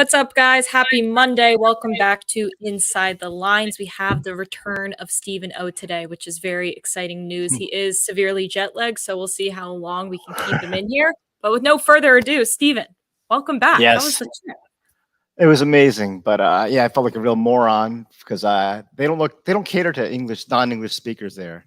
What's up, guys? Happy Monday. Welcome back to Inside the Lines. We have the return of Stephen O today, which is very exciting news. He is severely jet lagged, so we'll see how long we can keep him in here. But with no further ado, Stephen, welcome back. Yes. How was the trip? It was amazing, but yeah, I felt like a real moron because they don't cater to non-English speakers there,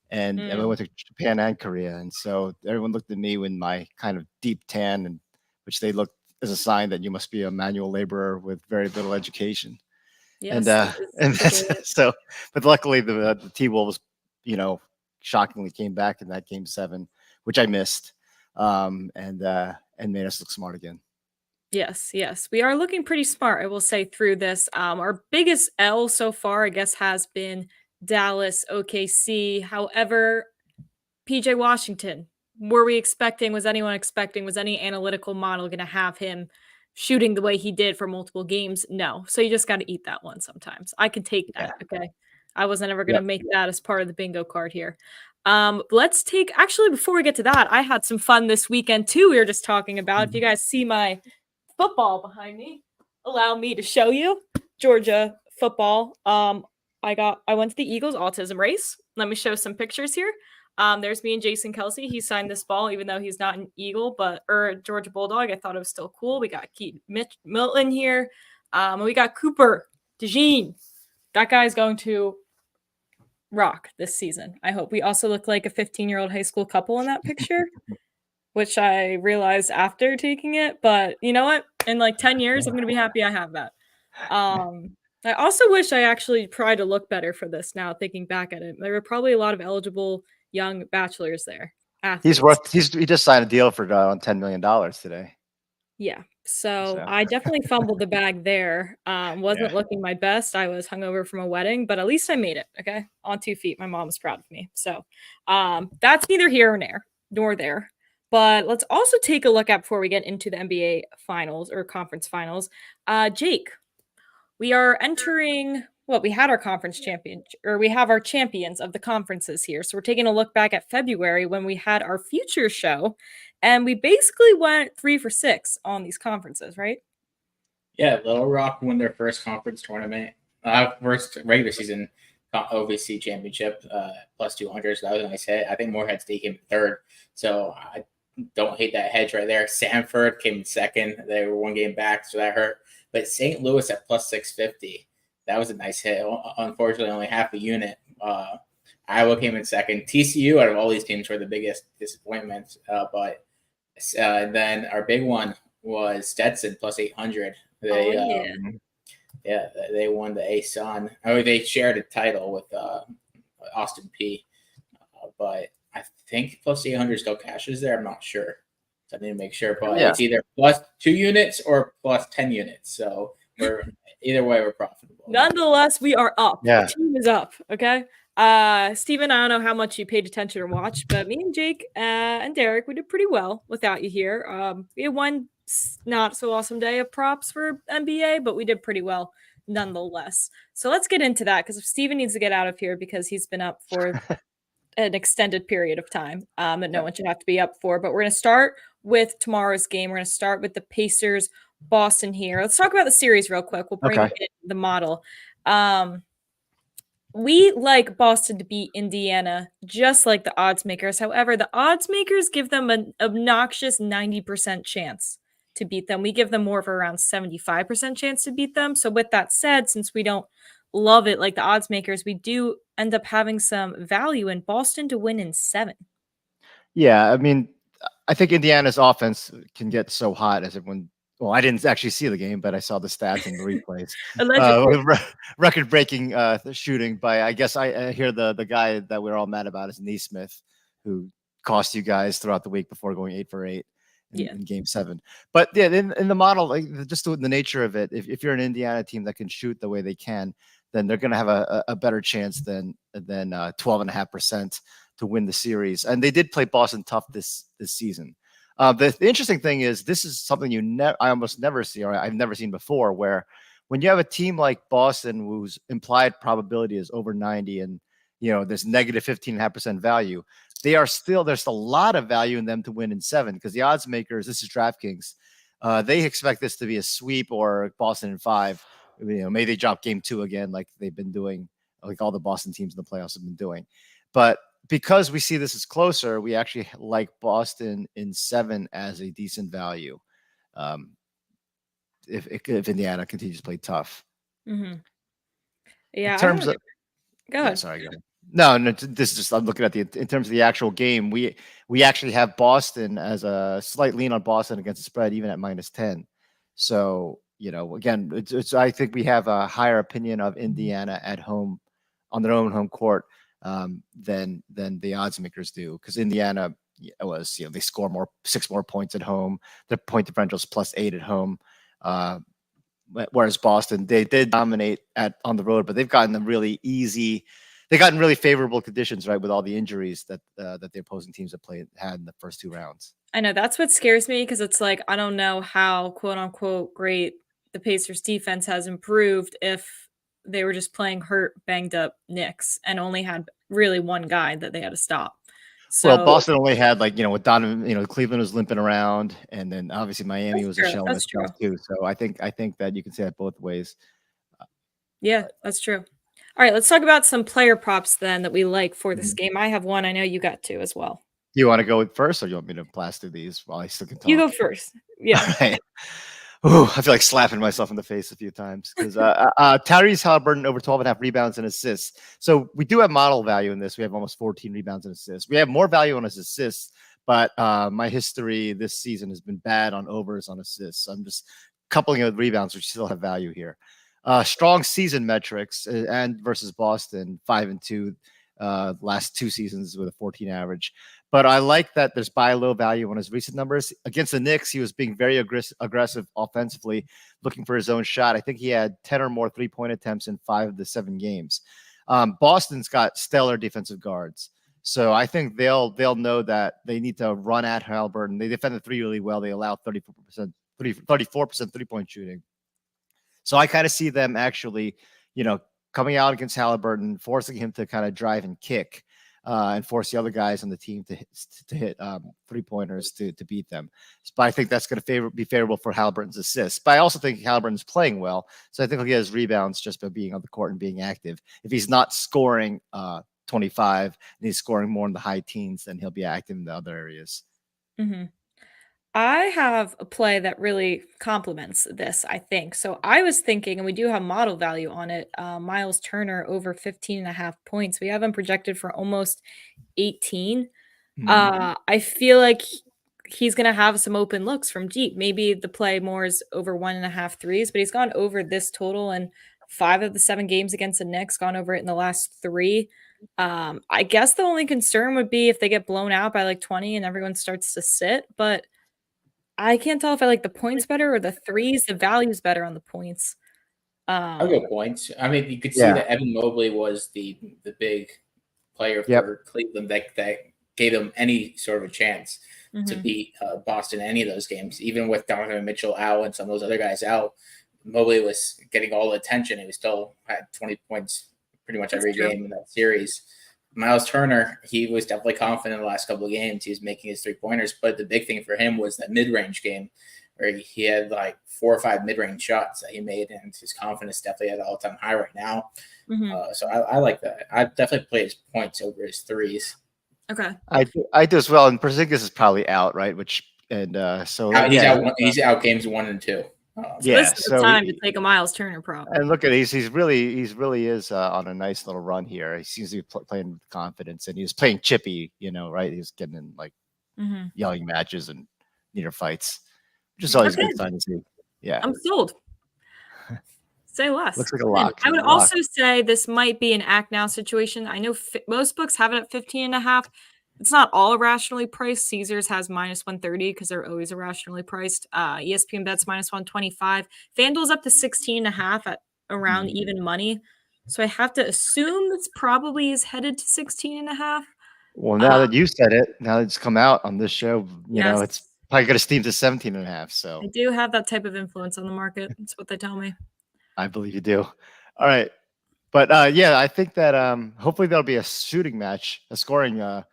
and I went to Japan and Korea, and so everyone looked at me with my kind of deep tan, and which they looked as a sign that you must be a manual laborer with very little education. Yes, and so, but luckily the T-Wolves, shockingly came back in that game 7, which I missed, and made us look smart again. Yes. We are looking pretty smart, I will say, through this. Our biggest L so far, I guess, has been Dallas, OKC. However, PJ Washington, was anyone expecting, was any analytical model going to have him shooting the way he did for multiple games? No. So you just got to eat that one sometimes. I can take that. Yeah. Okay. I wasn't ever going to make that as part of the bingo card here. Actually, before we get to that, I had some fun this weekend too. We were just talking about, if you guys see my football behind me, allow me to show you Georgia football. I went to the Eagles autism race. Let me show some pictures here. There's me and Jason Kelsey. He signed this ball, even though he's not an Eagle, or a Georgia Bulldog. I thought it was still cool. We got Mitch Milton here. We got Cooper DeJean. That guy's going to rock this season, I hope. We also look like a 15-year-old high school couple in that picture, which I realized after taking it. But you know what? In like 10 years, I'm going to be happy I have that. I also wish I actually tried to look better for this now, thinking back at it. There were probably a lot of eligible young bachelors there. Athletes. He just signed a deal for $10 million today. Yeah. So I definitely fumbled the bag there. Wasn't looking my best. I was hungover from a wedding, but at least I made it. Okay. On 2 feet. My mom was proud of me. So that's neither here nor there. But let's also take a look at, before we get into the NBA finals or conference finals, Jake, we are entering, we had our conference champion, or we have our champions of the conferences here. So we're taking a look back at February when we had our future show, and we basically went 3 for 6 on these conferences, right? Yeah, Little Rock won their first conference tournament, first regular season OVC championship, plus 200. So that was a nice hit. I think Morehead State came in third. So I don't hate that hedge right there. Sanford came in second. They were 1 game back, so that hurt. But St. Louis at plus 650, that was a nice hit. Unfortunately, only half a unit. Iowa came in second. TCU, out of all these teams, were the biggest disappointment. But then our big one was Stetson plus 800. They won the ASUN. They shared a title with Austin P. But I think plus 800 still cashes there. I'm not sure. So I need to make sure. But it's either plus 2 units or plus 10 units. So either way, we're profitable. Nonetheless, we are up. Yeah. The team is up. Okay. Steven, I don't know how much you paid attention or watched, but me and Jake and Derek, we did pretty well without you here. We had one not so awesome day of props for NBA, but we did pretty well nonetheless. So let's get into that, because if Steven needs to get out of here because he's been up for an extended period of time that no one should have to be up for. But we're going to start with tomorrow's game. We're going to start with the Pacers Boston here. Let's talk about the series real quick. We'll bring in the model. We like Boston to beat Indiana, just like the odds makers. However, the odds makers give them an obnoxious 90% chance to beat them. We give them more of around 75% chance to beat them. So with that said, since we don't love it like the odds makers, we do end up having some value in Boston to win in 7. Yeah, I mean, I think Indiana's offense can get so hot as everyone. Well, I didn't actually see the game, but I saw the stats and the replays. Record-breaking shooting by, I guess I hear the guy that we're all mad about is Neesmith, who cost you guys throughout the week before going 8 for 8 in game 7. But yeah, in the model, like just the nature of it, if you're an Indiana team that can shoot the way they can, then they're going to have a better chance than 12.5% to win the series. And they did play Boston tough this season. The interesting thing is, this is something I almost never see, or I've never seen before, where when you have a team like Boston whose implied probability is over 90 and there's negative 15.5% value, there's a lot of value in them to win in 7, because the odds makers, this is DraftKings, They expect this to be a sweep or Boston in 5. Maybe they drop game 2 again, like they've been doing, like all the Boston teams in the playoffs have been doing. But because we see this as closer, we actually like Boston in 7 as a decent value. If Indiana continues to play tough. Mm-hmm. Yeah. In terms of, go ahead. Sorry, go ahead. No, this is just, I'm looking at in terms of the actual game. We actually have Boston as a slight lean on Boston against the spread, even at -10. So, again, it's I think we have a higher opinion of Indiana at home on their own home court than the odds makers do, because Indiana was, they score 6 more points at home. Their point differential is +8 at home. Whereas Boston, they did dominate on the road, but they've gotten them really easy. They've gotten really favorable conditions, right, with all the injuries that the opposing teams had in the first 2 rounds. I know that's what scares me, because it's like, I don't know how quote unquote great the Pacers defense has improved if they were just playing hurt, banged up Knicks and only had really one guy that they had to stop. So, well, Boston only had, with Donovan, Cleveland was limping around, and then obviously Miami was a shell of itself too. So I think that you can say that both ways. Yeah, that's true. All right, let's talk about some player props then that we like for this game. I have one. I know you got 2 as well. Do you want to go with first, or do you want me to blast through these while I still can talk? You go first. Yeah. All right. Ooh, I feel like slapping myself in the face a few times, because Tyrese Halliburton over 12.5 rebounds and assists. So we do have model value in this. We have almost 14 rebounds and assists. We have more value on his assists, but my history this season has been bad on overs on assists. So I'm just coupling it with rebounds, which still have value here. Strong season metrics and versus Boston, 5-2 last 2 seasons with a 14 average. But I like that there's buy low value on his recent numbers. Against the Knicks, he was being very aggressive offensively, looking for his own shot. I think he had 10 or more 3-point attempts in 5 of the 7 games. Boston's got stellar defensive guards. So I think they'll know that they need to run at Halliburton. They defend the 3 really well. They allow 34% 3-point shooting. So I kind of see them actually, coming out against Halliburton, forcing him to kind of drive and kick, and force the other guys on the team to hit 3-pointers to beat them. But I think that's going to be favorable for Halliburton's assists. But I also think Halliburton's playing well, so I think he'll get his rebounds just by being on the court and being active. If he's not scoring 25 and he's scoring more in the high teens, then he'll be active in the other areas. Mm-hmm. I have a play that really complements this, I think. So I was thinking, and we do have model value on it, Miles Turner over 15.5 points. We have him projected for almost 18. I feel like he's going to have some open looks from deep. Maybe the play more is over 1.5 threes, but he's gone over this total in 5 of the 7 games against the Knicks, gone over it in the last 3. I guess the only concern would be if they get blown out by like 20 and everyone starts to sit, but I can't tell if I like the points better or the threes. The value's better on the points. I'll go points. I mean, you could see that Evan Mobley was the big player for Cleveland that gave them any sort of a chance to beat Boston in any of those games. Even with Donovan Mitchell out and some of those other guys out, Mobley was getting all the attention. He still had 20 points pretty much every game in that series. Miles Turner, he was definitely confident in the last couple of games. He was making his 3-pointers, but the big thing for him was that mid-range game where he had like 4 or 5 mid-range shots that he made, and his confidence definitely at an all-time high right now. So I like that. I definitely play his points over his threes. Okay. I do as well, and Porzingis is probably out, right? He's out games 1 and 2. This is the time to take a Miles Turner prop. And look at he's really is on a nice little run here. He seems to be playing with confidence, and he was playing chippy, right? He was getting in like yelling matches and near fights, which is always a good sign to see. Yeah, I'm sold. Say less. Looks like a lock. I would also say this might be an act now situation. I know most books have it at 15.5. It's not all irrationally priced. Caesars has -130 because they're always irrationally priced. ESPN bets -125. FanDuel's up to 16.5 at around even money. So I have to assume this probably is headed to 16.5. Well, now that you said it, now that it's come out on this show, it's probably going to steam to 17.5. So I do have that type of influence on the market. That's what they tell me. I believe you do. All right. But I think that hopefully there'll be a shooting match, a scoring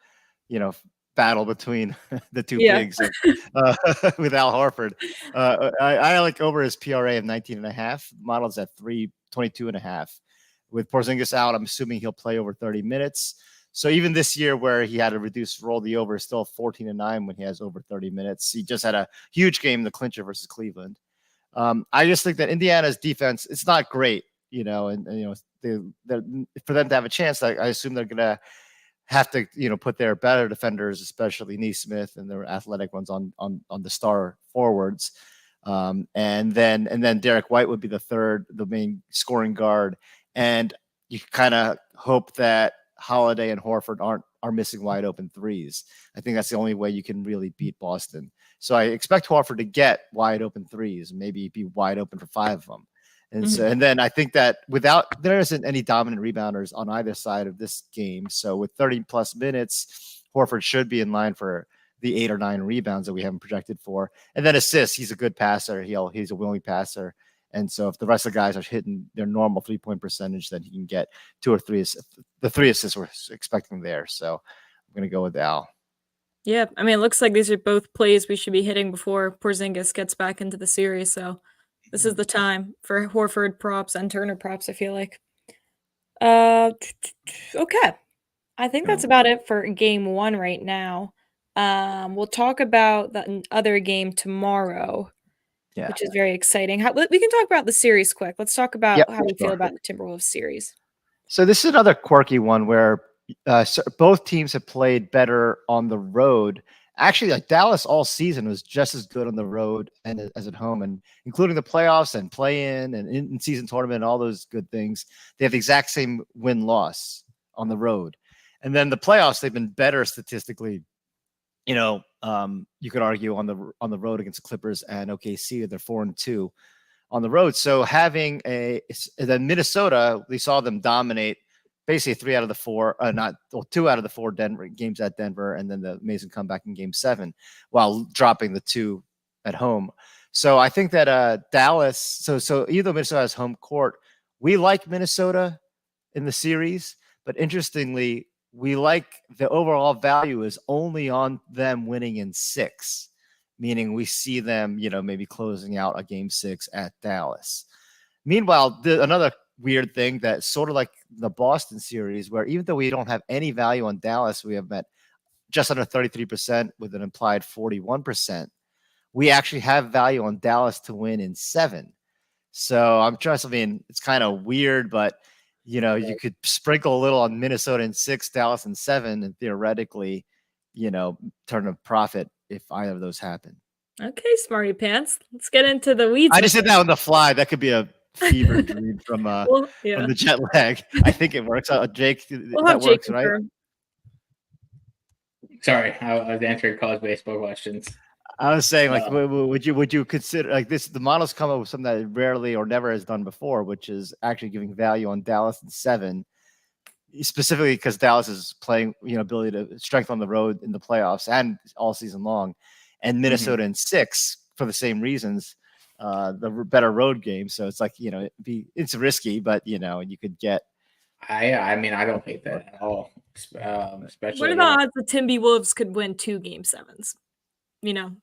battle between the two Yeah. bigs with Al Horford. I like over his PRA of 19.5. Models at 22.5. With Porzingis out, I'm assuming he'll play over 30 minutes. So even this year where he had a reduced roll, the over is still 14-9 when he has over 30 minutes. He just had a huge game, the clincher versus Cleveland. I just think that Indiana's defense, it's not great, you know, and you know, for them to have a chance, I assume they're going to have to, you know, put their better defenders, especially Neesmith and their athletic ones on the star forwards. And then Derek White would be the main scoring guard. And you kind of hope that Holiday and Horford are missing wide open threes. I think that's the only way you can really beat Boston. So I expect Horford to get wide open threes, maybe be wide open for 5 of them. And so, and then I think that there isn't any dominant rebounders on either side of this game. So with 30 plus minutes, Horford should be in line for the 8 or 9 rebounds that we haven't projected for. And then assists, he's a good passer. He's a willing passer. And so if the rest of the guys are hitting their normal 3-point percentage, then he can get 2 or 3 the 3 assists we're expecting there. So I'm going to go with Al. Yeah, I mean, it looks like these are both plays we should be hitting before Porzingis gets back into the series. So this is the time for Horford props and Turner props, I feel like. Okay. I think that's about it for game 1 right now. We'll talk about the other game tomorrow, which is very exciting. We can talk about the series quick. Let's talk about how we feel about the Timberwolves series. So this is another quirky one where both teams have played better on the road. Actually, like Dallas all season was just as good on the road and as at home, and including the playoffs and play-in and in-season tournament and all those good things. They have the exact same win-loss on the road. And then the playoffs, they've been better statistically. You know, you could argue on the road against the Clippers and OKC, they're 4-2 on the road. So having then Minnesota, we saw them dominate basically 2 out of the 4 Denver games at Denver, and then the amazing comeback in Game 7 while dropping the 2 at home. So I think that Dallas. So even though Minnesota has home court, we like Minnesota in the series, but interestingly, we like the overall value is only on them winning in 6, meaning we see them, you know, maybe closing out a Game 6 at Dallas. Meanwhile, another weird thing that sort of like the Boston series, where even though we don't have any value on Dallas, we have met just under 33% with an implied 41%. We actually have value on Dallas to win in 7. So it's kind of weird, but you know, you could sprinkle a little on Minnesota in 6, Dallas in 7, and theoretically, you know, turn a profit if either of those happen. Okay, Smarty Pants. Let's get into the weeds. I just did that on the fly. That could be a fever dream from the jet lag. I think it works. Jake, that works, Jake, right? Sorry, I was answering college baseball questions. I was saying, like, would you consider like this? The models come up with something that rarely or never has done before, which is actually giving value on Dallas in 7, specifically because Dallas is playing, you know, ability to strength on the road in the playoffs and all season long, and Minnesota in 6 for the same reasons, the better road game. So it's like, you know, it's risky, but you know, you could get. I mean, I don't hate that at all. Especially. What are the odds the Timberwolves could win 2 Game 7s? You know.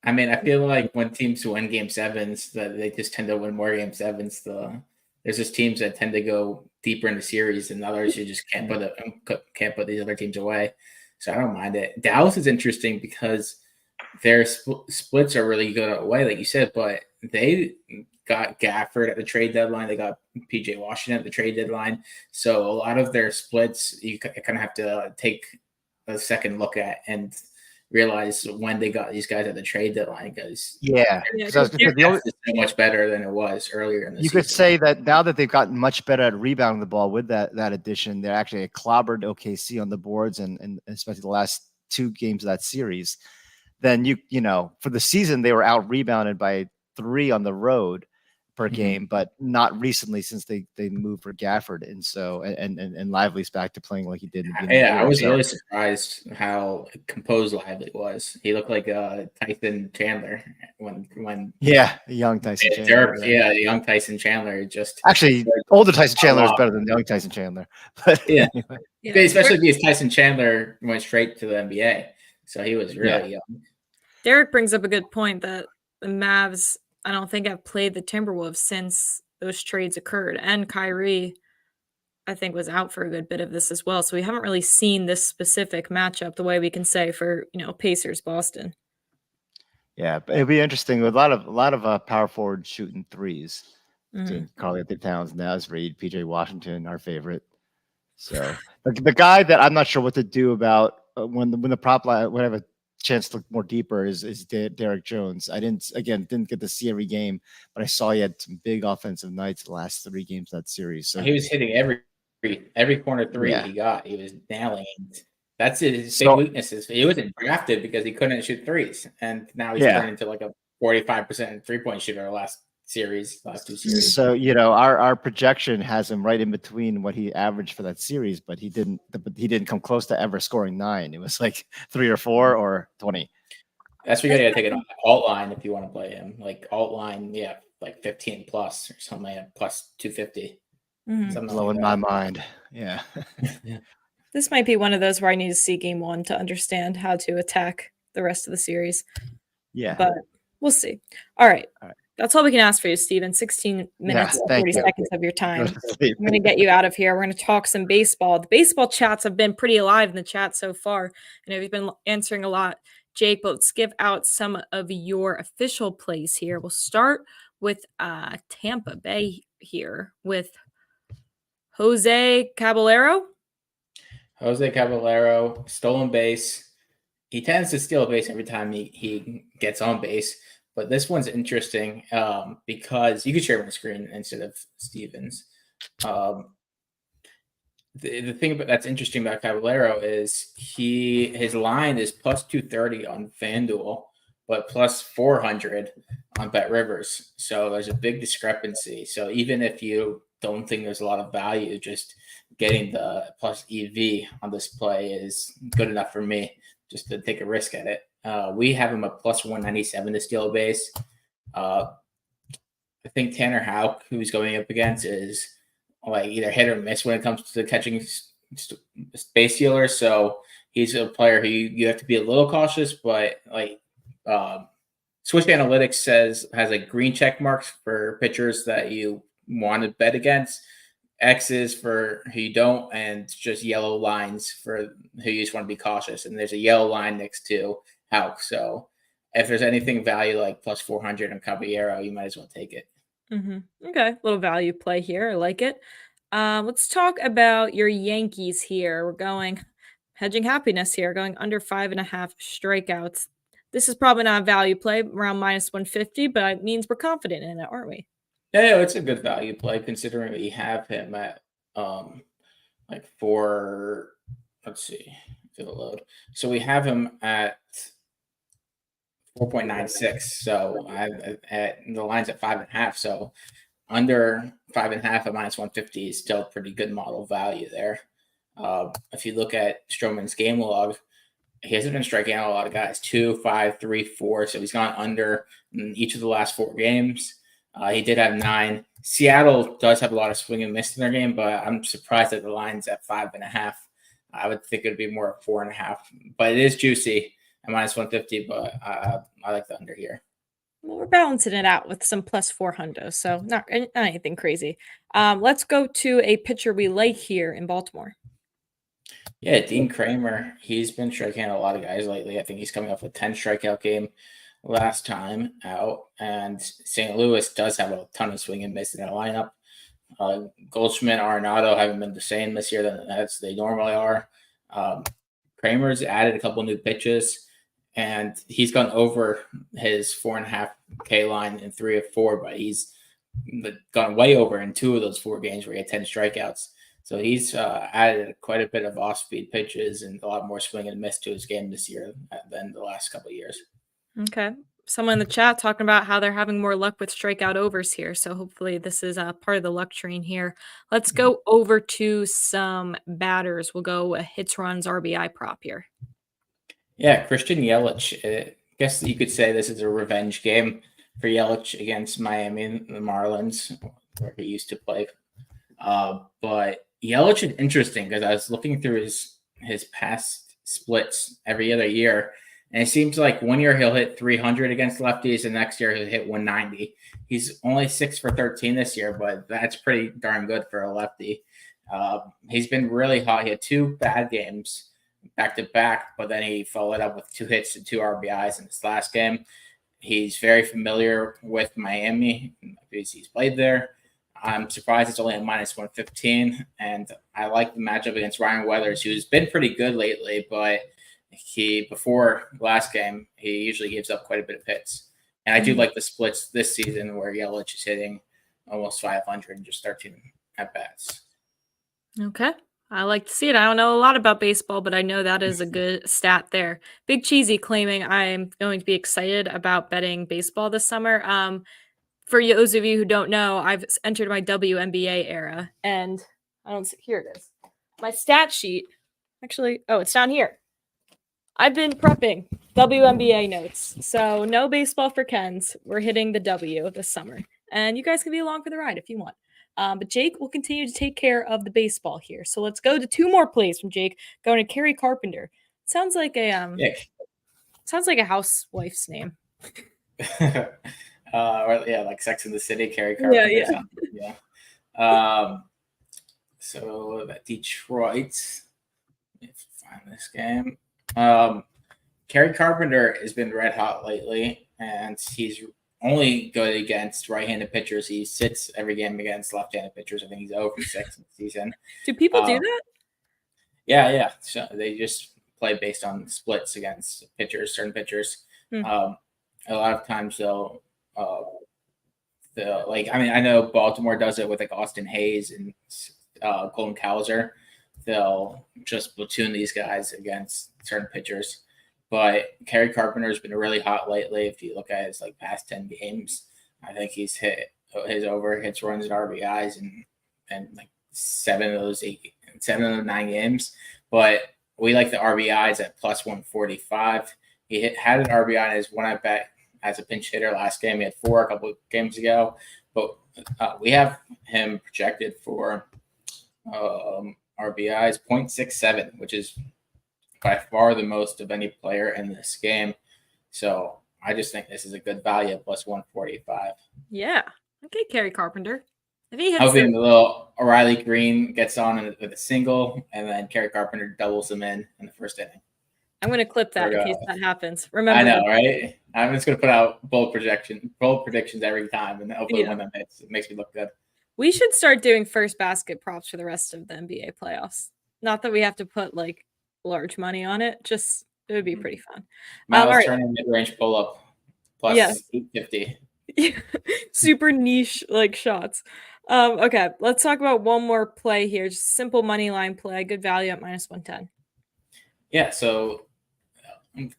I mean, I feel like when teams win Game 7s, that they just tend to win more Game 7s. There's just teams that tend to go deeper in the series, and others who just can't put these other teams away. So I don't mind it. Dallas is interesting because their splits are really good away, like you said, but they got Gafford at the trade deadline. They got PJ Washington at the trade deadline. So a lot of their splits, you kind of have to take a second look at and realize when they got these guys at the trade deadline, because so much better than it was earlier in the season. You could say that now that they've gotten much better at rebounding the ball with that addition, they're actually clobbered OKC on the boards and especially the last 2 games of that series. Then you know, for the season they were out rebounded by 3 on the road, per game, but not recently since they moved for Gafford, and so and Lively's back to playing like he did in the beginning of the year. I was really surprised how composed Lively was. He looked like Tyson Chandler when young Tyson Chandler. The young Tyson Chandler just actually older Tyson Chandler is better than young Tyson Chandler, but anyway. Especially because Tyson Chandler went straight to the NBA, so he was really young. Derek brings up a good point that the Mavs, I don't think, have played the Timberwolves since those trades occurred. And Kyrie, I think, was out for a good bit of this as well. So we haven't really seen this specific matchup the way we can say for, Pacers Boston. Yeah, but it'd be interesting with a lot of power forward shooting threes. Karl-Anthony Towns, Naz Reid, PJ Washington, our favorite. So the guy that I'm not sure what to do about when the prop line would have a chance to look more deeper is Derek Jones. I didn't get to see every game, but I saw he had some big offensive nights the last 3 games of that series. So he was hitting every corner three he got. He was nailing. That's his big weaknesses. He wasn't drafted because he couldn't shoot threes, and now he's turned into like a 45% 3-point shooter last 2 series. So our projection has him right in between what he averaged for that series, but he didn't come close to ever scoring 9. It was like 3 or 4 or 20. That's where you gotta take it on alt line if you want to play him. Like alt line, like 15 plus or something like that, plus 250. Blowing my mind. Yeah. This might be one of those where I need to see game 1 to understand how to attack the rest of the series. Yeah. But we'll see. All right. That's all we can ask for you, Steven. 16 minutes and 40 seconds of your time. I'm going to get you out of here. We're going to talk some baseball. The baseball chats have been pretty alive in the chat so far. I know you've been answering a lot, Jake, but let's give out some of your official plays here. We'll start with Tampa Bay here with Jose Caballero. Jose Caballero, stolen base. He tends to steal a base every time he gets on base. But this one's interesting because you could share my screen instead of Stevens. The thing that's interesting about Caballero is his line is plus 230 on FanDuel, but plus 400 on BetRivers. So there's a big discrepancy. So even if you don't think there's a lot of value, just getting the plus EV on this play is good enough for me just to take a risk at it. We have him a plus 197 to steal a base. I think Tanner Houck, who he's going up against, is like either hit or miss when it comes to catching base stealers. So he's a player who you have to be a little cautious, but like Swiss Analytics has like green check marks for pitchers that you want to bet against, X's for who you don't, and just yellow lines for who you just want to be cautious. And there's a yellow line next to Houck. So if there's anything value like plus 400 on Caballero, you might as well take it. Okay, little value play here. I like it. Let's talk about your Yankees here. We're going hedging happiness here, going under 5.5 strikeouts. This is probably not a value play, around minus 150, but it means we're confident in it, aren't we? Yeah, it's a good value play considering that you have him at like for, let's see, it'll load. So we have him at 4.96. So at the line's at 5.5. So under 5.5 at minus 150 is still pretty good model value there. If you look at Stroman's game log, he hasn't been striking out a lot of guys, 2, 5, 3, 4. So he's gone under in each of the last 4 games. He did have 9. Seattle does have a lot of swing and miss in their game, but I'm surprised that the line's at 5.5. I would think it would be more at 4.5, but it is juicy at minus 150. But I like the under here. Well, we're balancing it out with some plus 400, so not anything crazy. Let's go to a pitcher we like here in Baltimore. Yeah, Dean Kramer. He's been striking out a lot of guys lately. I think he's coming off a 10 strikeout game last time out, and St. Louis does have a ton of swing and miss in their lineup. Goldschmidt, Arenado haven't been the same this year as they normally are. Kramer's added a couple new pitches, and he's gone over his 4.5K line in 3 of 4, but he's gone way over in 2 of those 4 games where he had 10 strikeouts. So he's added quite a bit of off-speed pitches and a lot more swing and miss to his game this year than the last couple of years. Okay. someone in the chat talking about how they're having more luck with strikeout overs here. So hopefully this is a part of the luck train here. Let's go over to some batters. We'll go a hits, runs, RBI prop here. Yeah, Christian Yelich. I guess you could say this is a revenge game for Yelich against Miami, the Marlins, where he used to play. But Yelich is interesting because I was looking through his past splits every other year, and it seems like one year he'll hit 300 against lefties, and next year he'll hit 190. He's only 6 for 13 this year, but that's pretty darn good for a lefty. He's been really hot. He had 2 bad games back to back, but then he followed up with 2 hits and 2 RBIs in his last game. He's very familiar with Miami because he's played there. I'm surprised it's only a -115, and I like the matchup against Ryan Weathers, who's been pretty good lately, but before last game, he usually gives up quite a bit of hits. And I do like the splits this season where Yelich is hitting almost 500 in just 13 at-bats. Okay. I like to see it. I don't know a lot about baseball, but I know that is a good stat there. Big Cheesy claiming I'm going to be excited about betting baseball this summer. For those of you who don't know, I've entered my WNBA era, and I don't see, here it is. My stat sheet, actually, it's down here. I've been prepping WNBA notes, so no baseball for Kens. We're hitting the W this summer, and you guys can be along for the ride if you want. But Jake will continue to take care of the baseball here. So let's go to 2 more plays from Jake. Going to Carrie Carpenter. Sounds like a sounds like a housewife's name. Like Sex in the City, Carrie Carpenter. So that Detroit. Let me find this game. Carrie Carpenter has been red hot lately, and he's only good against right-handed pitchers. He sits every game against left-handed pitchers. I think he's 0 for 6 in the season. Do people do that? Yeah. So they just play based on splits against pitchers, certain pitchers. A lot of times they'll I know Baltimore does it with like Austin Hayes and Colton Cowser. They'll just platoon these guys against certain pitchers. But Carrie Carpenter's been really hot lately. If you look at his past 10 games, I think he's hit his over hits, runs, and RBIs and like 7 of those 9 games. But we like the RBIs at +145. He had an RBI in his one at bat as a pinch hitter last game. He had 4 a couple of games ago, but we have him projected for RBIs 0.67, which is by far the most of any player in this game. So I just think this is a good value at +145. Yeah. Okay, Carrie Carpenter. If he hits hoping the little O'Reilly Green gets on with a single, and then Carrie Carpenter doubles him in the first inning. I'm going to clip that in case that happens. Remember, I know, right? I'm just going to put out bold predictions every time, and hopefully one of them hits. It makes me look good. We should start doing first basket props for the rest of the NBA playoffs. Not that we have to put large money on it. Just it would be pretty fun. Miles Turner mid-range pull-up +850. Super niche shots. Okay, let's talk about one more play here. Just simple money line play. Good value at -110. Yeah, so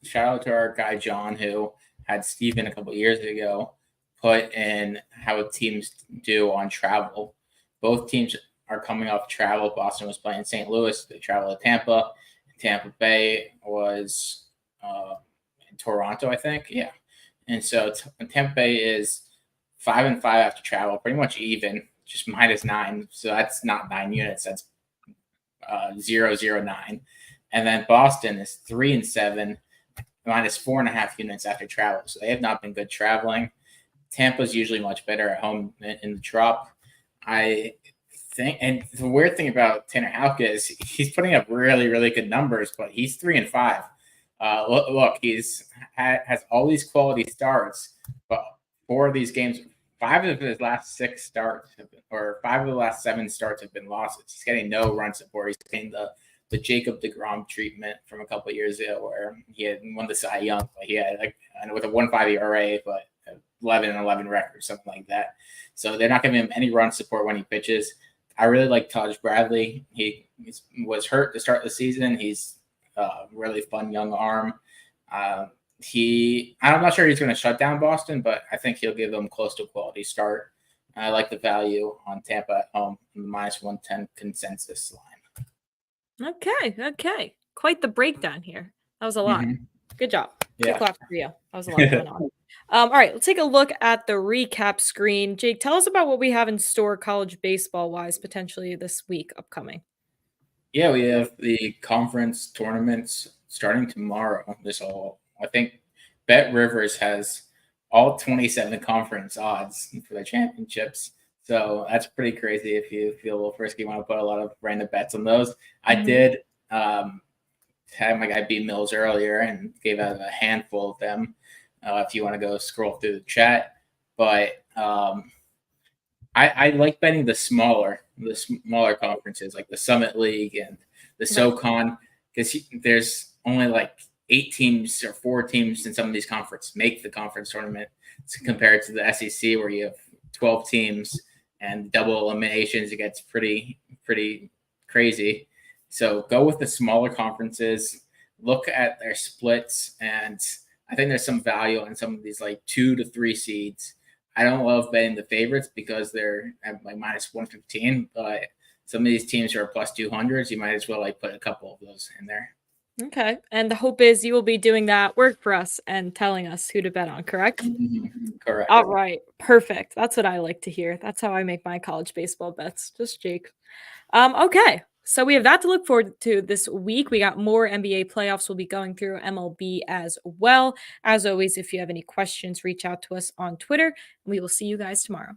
shout out to our guy John, who had Steven a couple of years ago put in how teams do on travel. Both teams are coming off travel. Boston was playing St. Louis. They traveled to Tampa. Tampa Bay was in Toronto, I think. Yeah. And so Tampa Bay is 5-5 after travel, pretty much even, just -9. So that's not 9 units. That's 0-0-9. And then Boston is 3-7, -4.5 units after travel. So they have not been good traveling. Tampa's usually much better at home in the Trop. I think, and the weird thing about Tanner Houck is he's putting up really, really good numbers, but he's 3-5. Look, has all these quality starts, but 4 of these games, 5 of his last 6 starts, or 5 of the last 7 starts have been losses. He's getting no run support. He's getting the Jacob deGrom treatment from a couple of years ago, where he had won the Cy Young, but he had with a 1.5 ERA, but 11-11 record, something like that. So they're not giving him any run support when he pitches. I really like Taj Bradley. He was hurt to start the season. He's a really fun young arm. I'm not sure he's going to shut down Boston, but I think he'll give them close to a quality start. I like the value on Tampa at home, minus 110 consensus line. Okay. Quite the breakdown here. That was a lot. Good job. Yeah. Good clap for you. That was a lot going on. All right, let's take a look at the recap screen. Jake, tell us about what we have in store college baseball-wise potentially this week upcoming. Yeah, we have the conference tournaments starting tomorrow. I think Bet Rivers has all 27 conference odds for the championships. So that's pretty crazy if you feel a little frisky. You want to put a lot of random bets on those. I did had my guy B Mills earlier and gave out a handful of them if you want to go scroll through the chat. But I like betting the smaller conferences like the Summit League and the SoCon because there's only like 8 teams or 4 teams in some of these conferences make the conference tournament compared to the SEC where you have 12 teams and double eliminations. It gets pretty crazy. So go with the smaller conferences, look at their splits, and I think there's some value in some of these like 2 to 3 seeds. I don't love betting the favorites because they're at like minus 115, but some of these teams are plus 200s. You might as well like put a couple of those in there. Okay. And the hope is you will be doing that work for us and telling us who to bet on, correct? Correct. All right. Perfect. That's what I like to hear. That's how I make my college baseball bets. Just Jake. Okay. So we have that to look forward to this week. We got more NBA playoffs. We'll be going through MLB as well. As always, if you have any questions, reach out to us on Twitter. We will see you guys tomorrow.